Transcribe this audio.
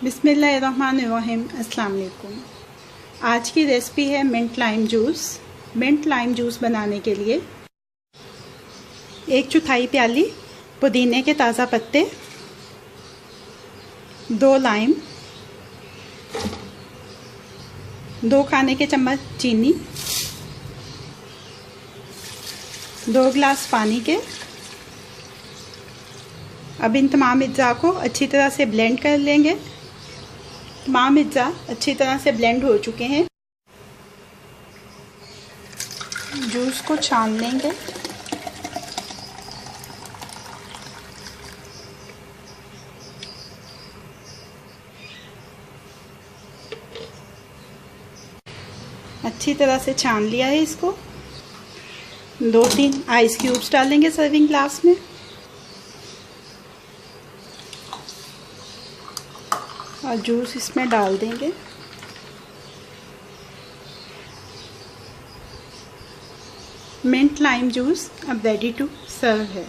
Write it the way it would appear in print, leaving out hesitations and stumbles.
बिस्मिल्लाहिर्रहमानिर्रहीम। अस्सलाम वालेकुम। आज की रेसिपी है mint lime juice. Mint lime juice बनाने के लिए 1/4 प्याली पुदीने के ताज़ा पत्ते, 2 लाइम, 2 खाने के चम्मच चीनी, 2 गिलास पानी के। अब इन तमाम अज्जा को अच्छी तरह से ब्लेंड कर लेंगे। तमाम अज्जा अच्छी तरह से ब्लेंड हो चुके हैं। जूस को छान लेंगे। अच्छी तरह से छान लिया है इसको। 2-3 आइस क्यूब्स डालेंगे सर्विंग ग्लास में और जूस इसमें डाल देंगे। मिंट लाइम जूस अब रेडी टू सर्व है।